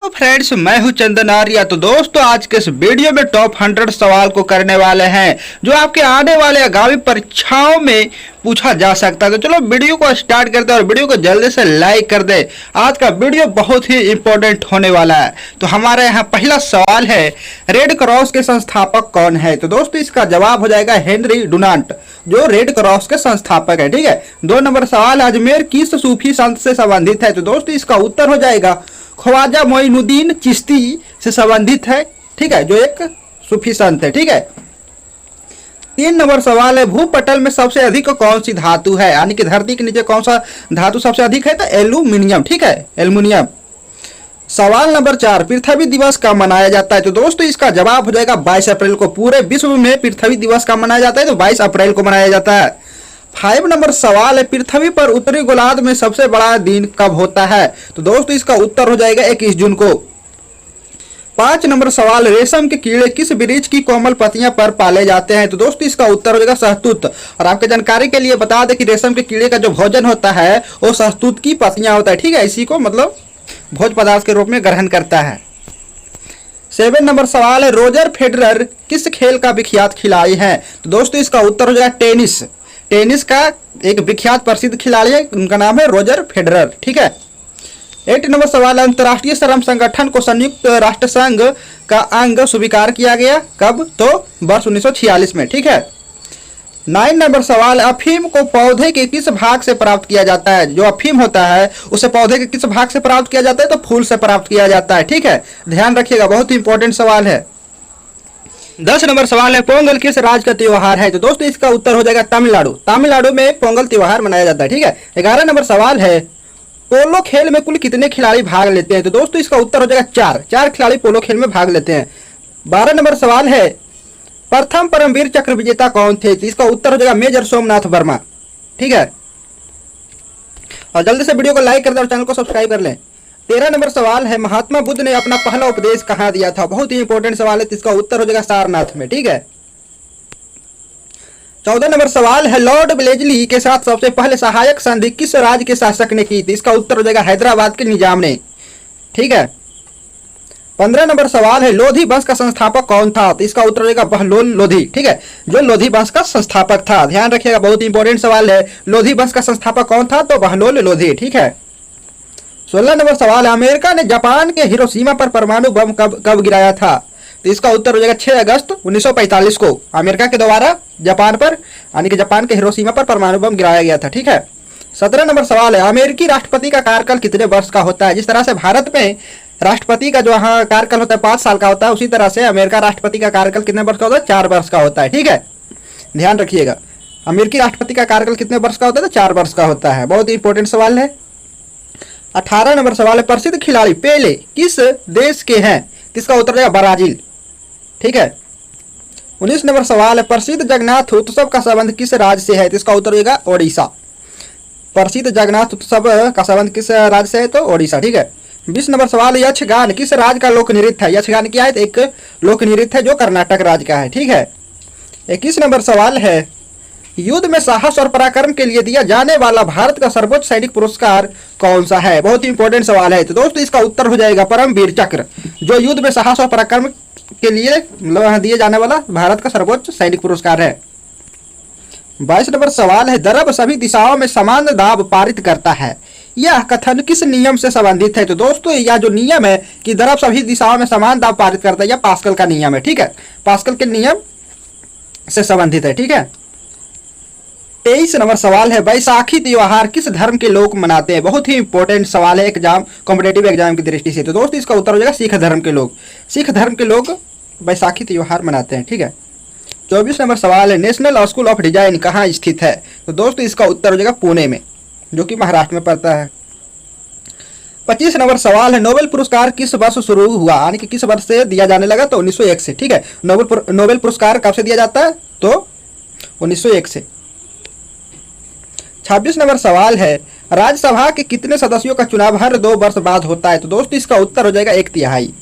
तो फ्रेंड्स, मैं हूं चंदन आर्या। तो दोस्तों, आज के इस वीडियो में टॉप 100 सवाल को करने वाले हैं जो आपके आने वाले आगामी परीक्षाओं में पूछा जा सकता है। तो चलो वीडियो को स्टार्ट करते हैं और वीडियो को जल्दी से लाइक कर दे। आज का वीडियो बहुत ही इंपॉर्टेंट होने वाला है। तो हमारे यहाँ पहला सवाल है, रेड क्रॉस के संस्थापक कौन है? तो दोस्तों, इसका जवाब हो जाएगा हेनरी डुनांट, जो रेड क्रॉस के संस्थापक है। ठीक है। 2 नंबर सवाल, अजमेर किस सूफी संत से संबंधित है? तो दोस्तों, इसका उत्तर हो जाएगा ख्वाजा मोइनुद्दीन चिश्ती से संबंधित है। ठीक है, जो एक सूफी संत है। ठीक है। 3 नंबर सवाल है, भूपटल में सबसे अधिक कौन सी धातु है? यानी कि धरती के नीचे कौन सा धातु सबसे अधिक है? तो एल्यूमिनियम। ठीक है, एल्यूमिनियम। सवाल नंबर 4, पृथ्वी दिवस कब मनाया जाता है? तो दोस्तों, इसका जवाब हो जाएगा 22 अप्रैल को। पूरे विश्व में पृथ्वी दिवस कब मनाया जाता है? तो 22 अप्रैल को मनाया जाता है। 5 नंबर सवाल है, पृथ्वी पर उत्तरी गोलार्ध में सबसे बड़ा दिन कब होता है? तो दोस्तों, इसका उत्तर हो जाएगा 21 जून को। 5 नंबर सवाल, रेशम के कीड़े किस वृक्ष की कोमल पत्तियां पर पाले जाते हैं? तो दोस्तों, इसका उत्तर हो जाएगा शहतूत। और आपके जानकारी के लिए बता दें कि रेशम के कीड़े का जो भोजन होता है वो शहतूत की पत्तियां होता है। ठीक है, इसी को मतलब भोज पदार्थ के रूप में ग्रहण करता है। 7 नंबर सवाल है, रोजर फेडरर किस खेल का विख्यात खिलाड़ी है? तो दोस्तों, इसका उत्तर हो जाएगा टेनिस। टेनिस का एक विख्यात प्रसिद्ध खिलाड़ी है, उनका नाम है रोजर फेडरर। ठीक है। 8 नंबर सवाल, अंतर्राष्ट्रीय श्रम संगठन को संयुक्त राष्ट्र संघ का अंग स्वीकार किया गया कब? तो वर्ष 1946 में। ठीक है। 9 नंबर सवाल, अफीम को पौधे के किस भाग से प्राप्त किया जाता है? जो अफीम होता है उसे पौधे के किस भाग से प्राप्त किया जाता है? तो फूल से प्राप्त किया जाता है। ठीक है, ध्यान रखिएगा, बहुत ही इंपॉर्टेंट सवाल है। 10 नंबर सवाल है, पोंगल किस राज्य का त्योहार है? तो दोस्तों, इसका उत्तर हो जाएगा तमिलनाडु। तमिलनाडु में पोंगल त्योहार मनाया जाता है। ठीक है। 11 नंबर सवाल है, पोलो खेल में कुल कितने खिलाड़ी भाग लेते हैं? तो दोस्तों, इसका उत्तर हो जाएगा 4 खिलाड़ी पोलो खेल में भाग लेते हैं। 12 नंबर सवाल है, प्रथम परमवीर चक्र विजेता कौन थे? तो इसका उत्तर हो जाएगा मेजर सोमनाथ वर्मा। ठीक है। और जल्दी से वीडियो को लाइक कर दें और चैनल को सब्सक्राइब कर लें। 13 नंबर सवाल है, महात्मा बुद्ध ने अपना पहला उपदेश कहाँ दिया था? बहुत ही इंपॉर्टेंट सवाल है, तो इसका उत्तर हो जाएगा सारनाथ में। ठीक है। 14 नंबर सवाल है, लॉर्ड ब्लेजली के साथ सबसे पहले सहायक संधि किस राज्य के शासक ने की थी? इसका उत्तर हो जाएगा हैदराबाद के निजाम ने। ठीक है। 15 नंबर सवाल है, लोधी वंश का संस्थापक कौन था? तो इसका उत्तर हो जाएगा बहलोल लोधी। ठीक है, जो लोधी वंश का संस्थापक था। ध्यान रखिएगा, बहुत इंपॉर्टेंट सवाल है। लोधी वंश का संस्थापक कौन था? तो बहलोल लोधी। ठीक है। 16 नंबर सवाल है, अमेरिका ने जापान के हिरोशिमा पर परमाणु बम कब गिराया था? तो इसका उत्तर हो जाएगा 6 अगस्त 1945 को अमेरिका के द्वारा जापान पर, यानी कि जापान के हिरोशिमा पर परमाणु बम गिराया गया था। ठीक है। 17 नंबर सवाल है, अमेरिकी राष्ट्रपति का कार्यकाल कितने वर्ष का होता है? जिस तरह से भारत में राष्ट्रपति का जो यहाँ कार्यकाल होता है 5 साल का होता है, उसी तरह से अमेरिका राष्ट्रपति का कार्यकाल कितने वर्ष का होता है? 4 वर्ष का होता है। ठीक है, ध्यान रखिएगा, अमेरिकी राष्ट्रपति का कार्यकाल कितने वर्ष का होता है? तो 4 वर्ष का होता है। बहुत ही इंपॉर्टेंट सवाल है। 18 नंबर सवाल है, प्रसिद्ध खिलाड़ी पेले किस देश के हैं? किसका उत्तर है? ब्राजील। ठीक है। 19 नंबर सवाल है, प्रसिद्ध जगन्नाथ उत्सव का संबंध किस राज्य से है? तो इसका उत्तर होगा ओडिशा। प्रसिद्ध जगन्नाथ उत्सव का संबंध किस राज्य से है? तो ओडिशा। ठीक है। 20 नंबर सवाल है, यक्षगान किस राज्य का लोक नृत्य है? यक्षगान क्या है? तो एक लोक नृत्य है जो कर्नाटक राज्य का है। ठीक है। 21 नंबर सवाल है, युद्ध में साहस और पराक्रम के लिए दिया जाने वाला भारत का सर्वोच्च सैनिक पुरस्कार कौन सा है? बहुत ही इंपॉर्टेंट सवाल है। तो दोस्तों, इसका उत्तर हो जाएगा परमवीर चक्र, जो युद्ध में साहस और पराक्रम के लिए दिए जाने वाला भारत का सर्वोच्च सैनिक पुरस्कार है। 22 नंबर सवाल है, द्रव सभी दिशाओं में समान दाब पारित करता है, यह कथन किस नियम से संबंधित है? तो दोस्तों, यह जो नियम है कि द्रव सभी दिशाओं में समान दाब पारित करता है, यह पास्कल का नियम है। ठीक है, पास्कल के नियम से संबंधित है। ठीक है। 23 नंबर सवाल है, बैसाखी त्योहार किस धर्म के लोग मनाते हैं? बहुत ही इंपॉर्टेंट सवाल है एग्जाम, कॉम्पिटेटिव एग्जाम की दृष्टि से। तो दोस्तों, इसका उत्तर हो जाएगा सिख धर्म के लोग। सिख धर्म के लोग बैसाखी त्योहार मनाते हैं। ठीक है। 24 नंबर सवाल है, नेशनल स्कूल ऑफ डिजाइन कहाँ स्थित है? तो दोस्तों, इसका उत्तर हो जाएगा पुणे में, जो कि महाराष्ट्र में पड़ता है। 25 नंबर सवाल है, नोबेल पुरस्कार किस वर्ष शुरू हुआ? यानी कि किस वर्ष से दिया जाने लगा? तो 1901 से। ठीक है, नोबेल पुरस्कार कब से दिया जाता है? तो 1901 से। 26 नंबर सवाल है, राज्यसभा के कितने सदस्यों का चुनाव हर 2 वर्ष बाद होता है? तो दोस्तों, इसका उत्तर हो जाएगा 1/3।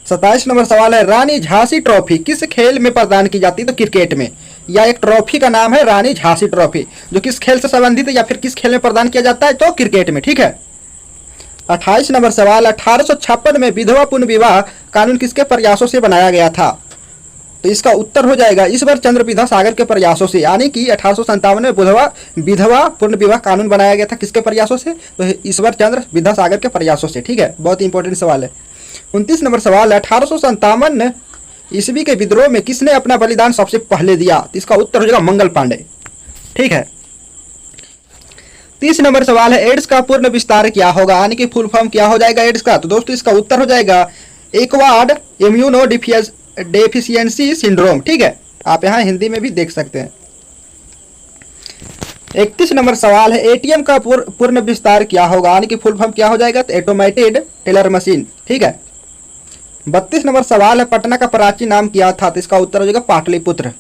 27 नंबर सवाल है, रानी झांसी ट्रॉफी किस खेल में प्रदान की जाती है? तो क्रिकेट में। या एक ट्रॉफी का नाम है रानी झांसी ट्रॉफी, जो किस खेल से संबंधित है या फिर किस खेल में प्रदान किया जाता है? तो क्रिकेट में। ठीक है। 28 नंबर सवाल, 1856 में विधवा पुनर्विवाह कानून किसके प्रयासों से बनाया गया था? तो इसका उत्तर हो जाएगा ईश्वर चंद्र विद्यासागर के प्रयासों से, यानी कि 1857 में विधवा पुनर्विवाह कानून बनाया गया था किसके प्रयासों से? तो ईश्वर चंद्र विद्यासागर के प्रयासों से। ठीक है, बहुत इंपॉर्टेंट सवाल है। 29 नंबर सवाल है, 1857 ईस्वी के विद्रोह में किसने अपना बलिदान सबसे पहले दिया? तो इसका उत्तर हो जाएगा मंगल पांडे। ठीक है। 30 नंबर सवाल है, एड्स का पूर्ण विस्तार क्या होगा, यानी कि फुल फॉर्म क्या हो जाएगा एड्स का? तो दोस्तों इसका उत्तर हो जाएगा एक्वायर्ड इम्यूनो डेफिशिएंसी सिंड्रोम। ठीक है, आप यहाँ हिंदी में भी देख सकते हैं। 31 नंबर सवाल है, एटीएम का पूर्ण विस्तार क्या होगा, यानी कि फुल फॉर्म क्या हो जाएगा? तो ऑटोमेटेड टेलर मशीन। ठीक है। 32 नंबर सवाल है, पटना का प्राचीन नाम क्या था? तो इसका उत्तर हो जाएगा पाटलिपुत्र।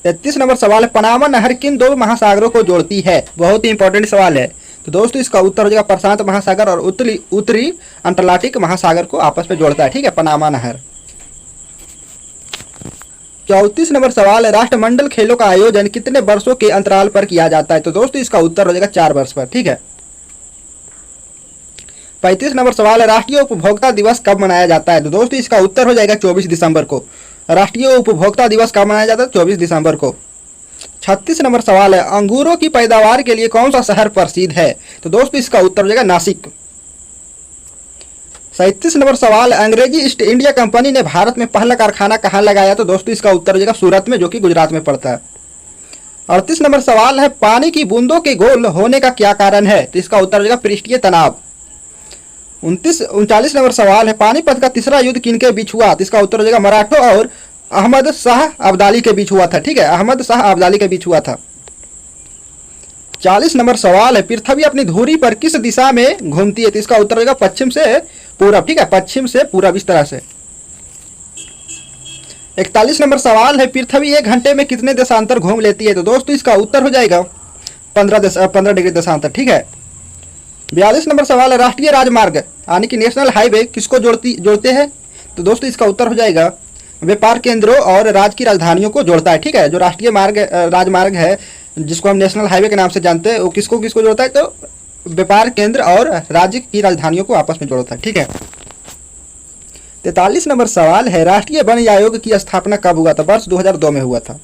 33 नंबर सवाल है, पनामा नहर किन दो महासागरों को जोड़ती है? बहुत ही इंपॉर्टेंट सवाल है। तो दोस्तों इसका उत्तर हो जाएगा प्रशांत महासागर और उत्तरी अंटार्कटिक महासागर को आपस में जोड़ता है। ठीक है, पनामा नहर। 34 नंबर सवाल है, राष्ट्रमंडल खेलों का आयोजन कितने वर्षों के अंतराल पर किया जाता है? तो दोस्तों इसका उत्तर हो जाएगा 4 वर्ष पर। ठीक है। 35 नंबर सवाल है, राष्ट्रीय उपभोक्ता दिवस कब मनाया जाता है? तो दोस्तों इसका उत्तर हो जाएगा 24 दिसंबर को। राष्ट्रीय उपभोक्ता दिवस कब मनाया जाता है? 24 दिसंबर को। 36 नंबर सवाल है, अंगूरों की पैदावार के लिए कौन सा शहर प्रसिद्ध है? तो दोस्तों इसका उत्तर हो जाएगा नासिक। 37 नंबर सवाल, अंग्रेजी ईस्ट इंडिया कंपनी ने भारत में पहला कारखाना कहाँ लगाया? तो दोस्तों इसका उत्तर हो जाएगा सूरत में, जो कि गुजरात में पड़ता है। 38 नंबर सवाल है, पानी की बूंदों के गोल होने का क्या कारण है? तो इसका उत्तर हो जाएगा पृष्ठीय तनाव। 39 नंबर सवाल है, पानीपत का तीसरा युद्ध किनके बीच हुआ? तो इसका उत्तर हो जाएगा मराठों और अहमद शाह अब्दाली के बीच हुआ था। ठीक है, अहमद शाह अब्दाली के बीच हुआ था। 40 नंबर सवाल है, पृथ्वी अपनी धुरी पर किस दिशा में घूमती है? तो इसका उत्तर हो जाएगा पश्चिम से पूरब। ठीक है, पश्चिम से पूरब, इस तरह से। 41 नंबर सवाल है, पृथ्वी 1 घंटे में कितने देशांतर घूम लेती है? तो दोस्तों इसका उत्तर हो जाएगा 15 डिग्री देशांतर। ठीक है। 42 नंबर सवाल है, राष्ट्रीय राजमार्ग यानी कि नेशनल हाईवे किसको जोड़ते हैं? तो दोस्तों इसका उत्तर हो जाएगा व्यापार केंद्रों और राज्य की राजधानियों को जोड़ता है। ठीक है, जो राष्ट्रीय राजमार्ग है जिसको हम नेशनल हाईवे के नाम से जानते हैं, वो किसको जोड़ता है? तो व्यापार केंद्र और राज्य की राजधानियों को आपस में जोड़ता है। ठीक है। 43 नंबर सवाल है, राष्ट्रीय वन आयोग की स्थापना कब हुआ था? वर्ष 2002 में हुआ था।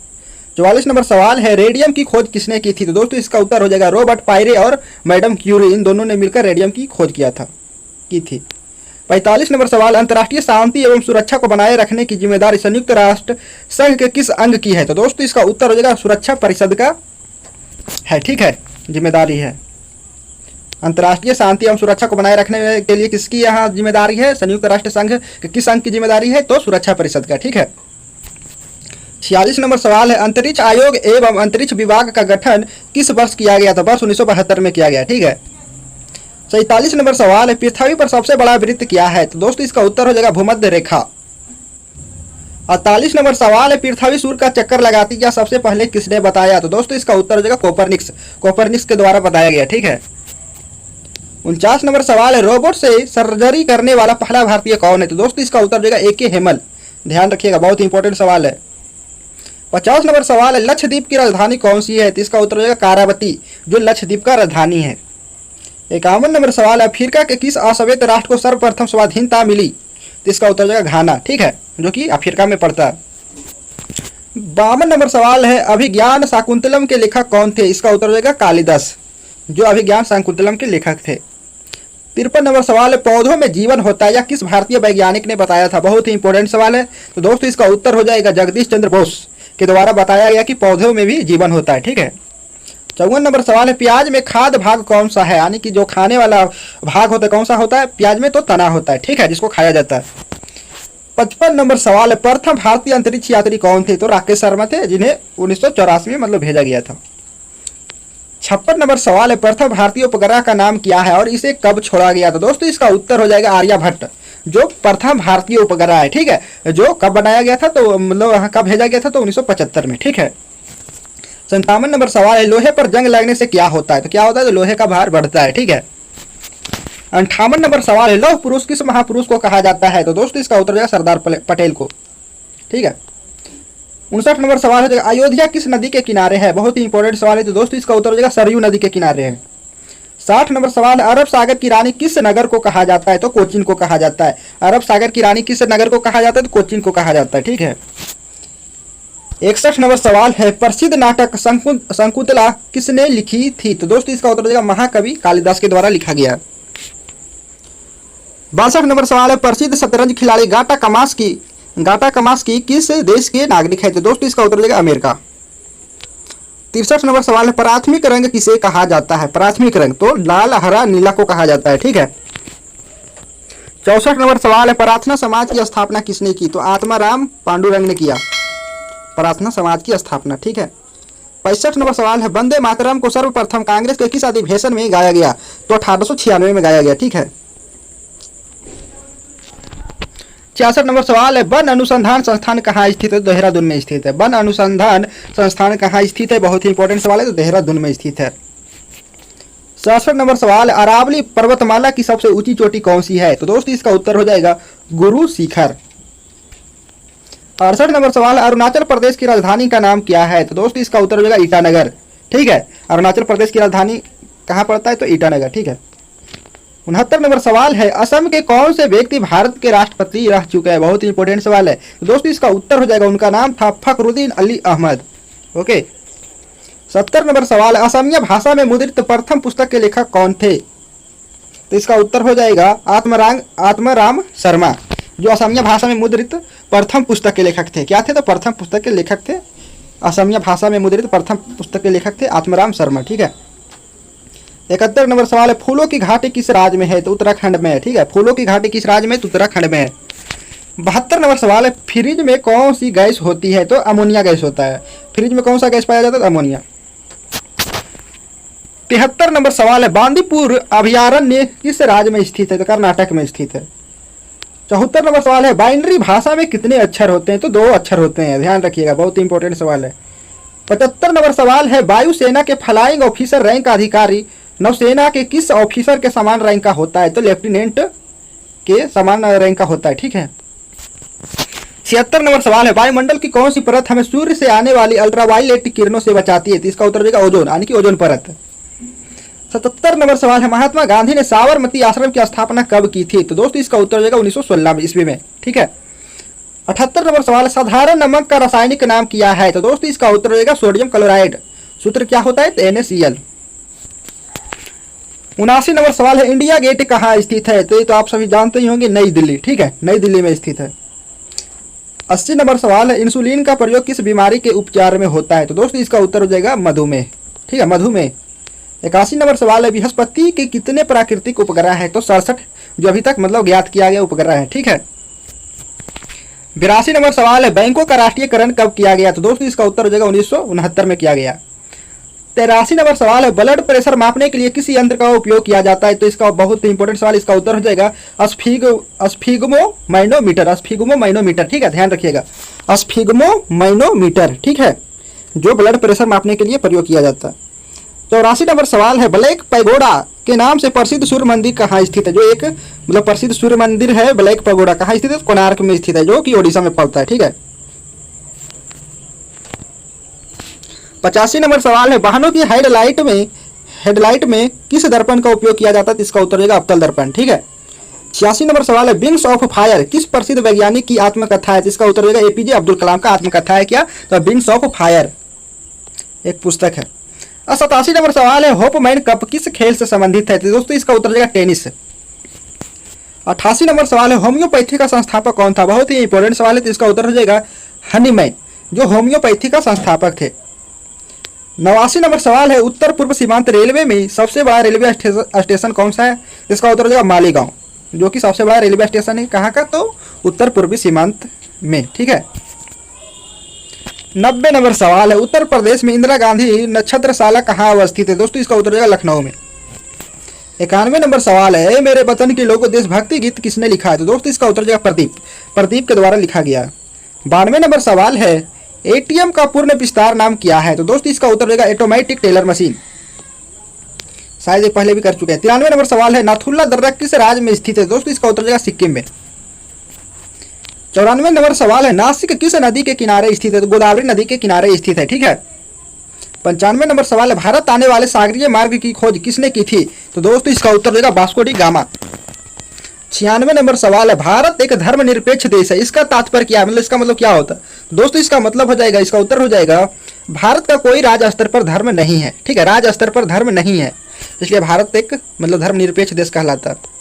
44 नंबर सवाल है, रेडियम की खोज किसने की थी? तो दोस्तों इसका उत्तर हो जाएगा रॉबर्ट पायरे और मैडम क्यूरी, इन दोनों ने मिलकर रेडियम की खोज की थी। 45 नंबर सवाल, अंतर्राष्ट्रीय शांति एवं सुरक्षा को बनाए रखने की जिम्मेदारी संयुक्त राष्ट्र संघ के किस अंग की है? तो दोस्तों इसका उत्तर हो जाएगा सुरक्षा परिषद का है। ठीक है, जिम्मेदारी है। अंतर्राष्ट्रीय शांति एवं सुरक्षा को बनाए रखने के लिए किसकी यहाँ जिम्मेदारी है? संयुक्त राष्ट्र संघ के किस अंग की जिम्मेदारी है? तो सुरक्षा परिषद का। ठीक है। 46 नंबर सवाल है, अंतरिक्ष आयोग एवं अंतरिक्ष विभाग का गठन किस वर्ष किया गया था? वर्ष 1972 में किया गया। ठीक है। 47 नंबर सवाल है, पृथ्वी पर सबसे बड़ा वृत्त क्या है? तो दोस्तों इसका उत्तर हो जाएगा भूमध्य रेखा। 48 नंबर सवाल है, पृथ्वी सूर्य का चक्कर लगाती या सबसे पहले किसने बताया? तो दोस्तों इसका उत्तर हो जाएगा कोपरनिकस के द्वारा बताया गया। ठीक है। 49 नंबर सवाल है, रोबोट से सर्जरी करने वाला पहला भारतीय कौन है? तो दोस्तों इसका उत्तर हो जाएगा AK हेमल। ध्यान रखिएगा, बहुत इंपॉर्टेंट सवाल है। 50 नंबर सवाल है, लक्षद्वीप की राजधानी कौन सी है? तो इसका उत्तर हो जाएगा कारावती, जो लक्षद्वीप का राजधानी है। 51 नंबर सवाल है, अफ्रीका के किस अश्वेत राष्ट्र को सर्वप्रथम स्वाधीनता मिली? तो इसका उत्तर हो जाएगा घाना। ठीक है, जो कि अफ्रीका में पड़ता है। 52 नंबर सवाल है, अभिज्ञान शाकुंतलम के लेखक कौन थे? इसका उत्तर हो जाएगा कालिदास, जो अभिज्ञान शाकुंतलम के लेखक थे। 53 नंबर सवाल है, पौधों में जीवन होता है या किस भारतीय वैज्ञानिक ने बताया था? बहुत ही इंपॉर्टेंट सवाल है। तो दोस्तों इसका उत्तर हो जाएगा जगदीश चंद्र बोस के द्वारा बताया गया कि पौधों में भी जीवन होता है। ठीक है। 54 नंबर सवाल है, प्याज में खाद्य भाग कौन सा है? यानी कि जो खाने वाला भाग होता है कौन सा होता है? प्याज में तो तना होता है। ठीक है, जिसको खाया जाता है। 55 नंबर सवाल है, प्रथम भारतीय अंतरिक्ष यात्री कौन थे? तो राकेश शर्मा थे, जिन्हें 1984 में भेजा गया था। 56 नंबर सवाल है, प्रथम भारतीय उपग्रह का नाम क्या है और इसे कब छोड़ा गया था? दोस्तों इसका उत्तर हो जाएगा आर्यभट्ट, जो प्रथम भारतीय उपग्रह है। ठीक है, जो कब बनाया गया था? तो मतलब कब भेजा गया था? तो 1975 में। ठीक है। 57 नंबर सवाल है, लोहे पर जंग लगने से क्या होता है? तो क्या होता है? तो लोहे का भार बढ़ता है। ठीक है। 58 नंबर सवाल है, लौह पुरुष किस महापुरुष को कहा जाता है? तो दोस्तों इसका उत्तर है सरदार पटेल को। ठीक है। 59 नंबर सवाल है, अयोध्या किस नदी के किनारे है? बहुत ही इंपॉर्टेंट सवाल है। तो दोस्तों इसका उत्तर हो जाएगा सरयू नदी के किनारे है। 60 नंबर सवाल है, अरब सागर की रानी किस नगर को कहा जाता है? तो कोचीन को कहा जाता है। अरब सागर की रानी किस नगर को कहा जाता है? तो कोचीन को कहा जाता है, ठीक है। 61 नंबर सवाल है, प्रसिद्ध नाटक शकुंतला किसने लिखी थी? तो दोस्तों इसका उत्तर हो जाएगा महाकवि कालिदास के द्वारा लिखा गया। 62 नंबर सवाल है, प्रसिद्ध शतरंज खिलाड़ी गाटा कमास्की किस देश के नागरिक है? तो दोस्तों इसका उत्तर हो जाएगा अमेरिका। 63 नंबर सवाल है, प्राथमिक रंग किसे कहा जाता है? प्राथमिक रंग तो लाल हरा नीला को कहा जाता है, ठीक है। 64 नंबर सवाल है, प्रार्थना समाज की स्थापना किसने की? तो आत्माराम पांडुरंग ने किया प्रार्थना समाज की स्थापना, ठीक है। 65 नंबर सवाल है, वंदे मातरम को सर्वप्रथम कांग्रेस के किस अधिवेशन में गाया गया? तो 1896 में गाया गया, ठीक है। 66 नंबर सवाल है, वन अनुसंधान संस्थान कहाँ स्थित है? देहरादून में स्थित है। वन अनुसंधान संस्थान कहाँ स्थित है? बहुत ही इंपॉर्टेंट सवाल है, तो देहरादून में स्थित है। 67 नंबर सवाल, अरावली पर्वतमाला की सबसे ऊंची चोटी कौन सी है? तो दोस्तों इसका उत्तर हो जाएगा गुरु शिखर। 68 नंबर सवाल, अरुणाचल प्रदेश की राजधानी का नाम क्या है? तो दोस्तों इसका उत्तर हो जाएगा ईटानगर, ठीक है। अरुणाचल प्रदेश की राजधानी कहाँ पड़ता है? तो ईटानगर, ठीक है। 69 नंबर सवाल है, असम के कौन से व्यक्ति भारत के राष्ट्रपति रह चुके हैं? बहुत ही इंपॉर्टेंट सवाल है, तो दोस्तों इसका उत्तर हो जाएगा, उनका नाम था फखरुद्दीन अली अहमद, ओके। 70 नंबर सवाल, असमिया भाषा में मुद्रित प्रथम पुस्तक के लेखक कौन थे? तो इसका उत्तर हो जाएगा आत्माराम शर्मा, जो असमिया भाषा में मुद्रित प्रथम पुस्तक के लेखक थे। क्या थे? तो प्रथम पुस्तक के लेखक थे, असमिया भाषा में मुद्रित प्रथम पुस्तक के लेखक थे आत्माराम शर्मा, ठीक है। 71 नंबर सवाल है, फूलों की घाटी किस राज्य में है? तो उत्तराखंड में है, ठीक है। फूलों की घाटी किस राज्य में? तो उत्तराखंड में है। 72 नंबर सवाल है, फ्रिज में कौन सी गैस होती है? तो अमोनिया गैस होता है। फ्रिज में कौन सा गैस पाया जाता है? तो अमोनिया। 73 नंबर सवाल है, बांदीपुर अभयारण्य किस राज्य में स्थित है? तो कर्नाटक में स्थित है। 74 नंबर सवाल है, बाइनरी भाषा में कितने अक्षर होते हैं? तो 2 अक्षर होते हैं, ध्यान रखिएगा, बहुत इंपॉर्टेंट सवाल है। 75 नंबर सवाल है, वायुसेना के फ्लाइंग ऑफिसर रैंक का अधिकारी नौसेना के किस ऑफिसर के समान रैंक का होता है? तो लेफ्टिनेंट के समान रैंक का होता है, ठीक है। 76 नंबर सवाल है, वायुमंडल की कौन सी परत हमें सूर्य से आने वाली अल्ट्रावायलेट किरणों से बचाती है? तो इसका उत्तर देगा ओजोन, यानी कि ओजोन परत। 77 नंबर सवाल है, महात्मा गांधी ने साबरमती आश्रम की स्थापना कब की थी? तो दोस्तों इसका उत्तर देगा 1916 ईस्वी में, ठीक है। 78 नंबर सवाल है, साधारण नमक का रासायनिक नाम क्या है? तो दोस्तों इसका उत्तर देगा सोडियम क्लोराइड। सूत्र क्या होता है? तो NaCl। 79 नंबर सवाल है, इंडिया गेट कहाँ स्थित है? तो ये तो आप सभी जानते ही होंगे, नई दिल्ली, ठीक है, नई दिल्ली में स्थित है। 80 नंबर सवाल है, इंसुलिन का प्रयोग किस बीमारी के उपचार में होता है? तो दोस्तों इसका उत्तर हो जाएगा मधुमेह, ठीक है, मधुमेह। 81 नंबर सवाल है, बृहस्पति के कितने प्राकृतिक उपग्रह है? तो 67, जो अभी तक मतलब ज्ञात किया गया उपग्रह है, ठीक है। 82 नंबर सवाल है, बैंकों का राष्ट्रीयकरण कब किया गया? तो दोस्तों इसका उत्तर हो जाएगा 1969 में किया गया। 83 नंबर सवाल है, ब्लड प्रेशर मापने के लिए किस यंत्र का उपयोग किया जाता है? तो इसका बहुत इंपॉर्टेंट सवाल, इसका उत्तर हो जाएगा स्फिग्मोमाइनोमीटर, ठीक है, ध्यान रखिएगा, स्फिग्मोमाइनोमीटर, ठीक है, जो ब्लड प्रेशर मापने के लिए प्रयोग किया जाता है। 84 नंबर सवाल है, ब्लैक पैगोडा के नाम से प्रसिद्ध सूर्य मंदिर कहाँ स्थित है? जो एक मतलब प्रसिद्ध सूर्य मंदिर है ब्लैक पैगोडा, कहाँ स्थित है? कोणार्क में स्थित है, जो कि ओडिशा में पड़ता है, ठीक है। 85 नंबर सवाल है, वाहनों की हेडलाइट में किस दर्पण का उपयोग किया जाता है? इसका उत्तर देगा अवतल दर्पण, ठीक है। 86 नंबर सवाल है, विंग्स ऑफ फायर किस प्रसिद्ध वैज्ञानिक की आत्मकथा है? इसका उत्तर देगा APJ अब्दुल कलाम का आत्मकथा है। क्या? तो विंग्स ऑफ फायर एक पुस्तक है। 87 नंबर सवाल है, होपमैन कप किस खेल से संबंधित है? तो दोस्तों इसका उत्तर देगा टेनिस। 88 नंबर सवाल है, होम्योपैथी का संस्थापक कौन था? बहुत ही इंपॉर्टेंट सवाल है, तो इसका उत्तर हो जाएगा हनीमैन, जो होम्योपैथी का संस्थापक थे। 89 नंबर सवाल है, उत्तर पूर्व सीमांत रेलवे में सबसे बड़ा रेलवे स्टेशन कौन सा है? इसका उत्तर हो जाएगा मालेगांव, जो कि सबसे बड़ा रेलवे स्टेशन है कहाँ का? तो उत्तर पूर्वी सीमांत में, ठीक है। 90 नंबर सवाल है, उत्तर प्रदेश में इंदिरा गांधी नक्षत्रशाला कहाँ अवस्थित है? दोस्तों इसका उत्तर हो जाएगा लखनऊ में। 91 नंबर सवाल है, मेरे वतन के लोगों देशभक्ति गीत किसने लिखा है? तो दोस्तों इसका उत्तर हो जाएगा प्रदीप के द्वारा लिखा गया। 92 नंबर सवाल है, ATM का पूर्ण विस्तार नाम क्या है? तो दोस्तों इसका उत्तर देगा ऑटोमेटिक टेलर मशीन, शायद ये पहले भी कर चुके हैं। 93 नंबर सवाल है, नाथुल्ला दर्रा किस राज्य में स्थित है? दोस्तों इसका उत्तर देगा सिक्किम में। 94 नंबर सवाल है, नासिक किस नदी के किनारे स्थित है? तो गोदावरी नदी के किनारे स्थित है, ठीक है। 95 नंबर सवाल है, भारत आने वाले सागरीय मार्ग की खोज किसने की थी? तो दोस्तों इसका उत्तर देगा वास्को डी गामा। 96 नंबर सवाल है, भारत एक धर्मनिरपेक्ष देश है, इसका तात्पर्य क्या है, मतलब इसका मतलब क्या होता है? तो दोस्तों इसका मतलब हो जाएगा, इसका उत्तर हो जाएगा, भारत का कोई राज्य स्तर पर धर्म नहीं है। ठीक है, राज्य स्तर पर धर्म नहीं है, इसलिए भारत एक मतलब धर्मनिरपेक्ष देश कहलाता है।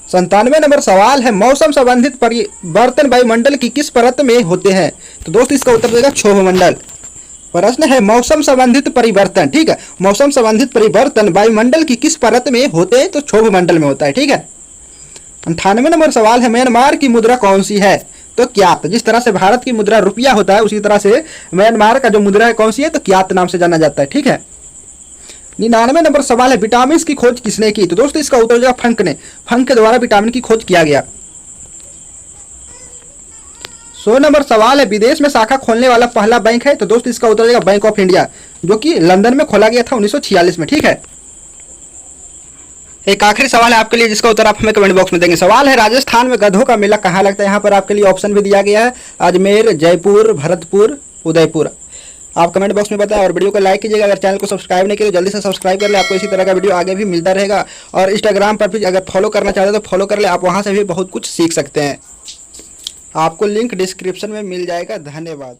97 नंबर सवाल है, मौसम संबंधित परिवर्तन वायुमंडल की किस परत में होते हैं? तो दोस्तों इसका उत्तर देगा क्षोभमंडल। प्रश्न है, मौसम संबंधित परिवर्तन, ठीक है, मौसम संबंधित परिवर्तन वायुमंडल की किस परत में होते हैं? तो क्षोभमंडल में होता है। ठीक है। 98 नंबर सवाल है, म्यांमार की मुद्रा कौन सी है? तो क्यात। जिस तरह से भारत की मुद्रा रुपया होता है उसी तरह से म्यांमार का जो मुद्रा है कौन सी है? तो क्यात नाम से जाना जाता है। ठीक है। 99 नंबर सवाल है, विटामिन की खोज किसने की? तो दोस्तों इसका उत्तर हो जाएगा फंक ने। फंक के द्वारा विटामिन की खोज किया गया। 100 नंबर सवाल है, विदेश में शाखा खोलने वाला पहला बैंक है? तो दोस्तों इसका उत्तर हो जाएगा बैंक ऑफ इंडिया, जो कि लंदन में खोला गया था 1946 में। ठीक है। एक आखिरी सवाल है आपके लिए, जिसका उत्तर आप हमें कमेंट बॉक्स में देंगे। सवाल है, राजस्थान में गधों का मेला कहाँ लगता है? यहाँ पर आपके लिए ऑप्शन भी दिया गया है, अजमेर, जयपुर, भरतपुर, उदयपुर। आप कमेंट बॉक्स में बताएं और वीडियो को लाइक कीजिएगा। अगर चैनल को सब्सक्राइब नहीं किया तो जल्दी से सब्सक्राइब कर ले, आपको इसी तरह का वीडियो आगे भी मिलता रहेगा। और इंस्टाग्राम पर भी अगर फॉलो करना चाहते हैं तो फॉलो कर ले, आप वहाँ से भी बहुत कुछ सीख सकते हैं। आपको लिंक डिस्क्रिप्शन में मिल जाएगा। धन्यवाद।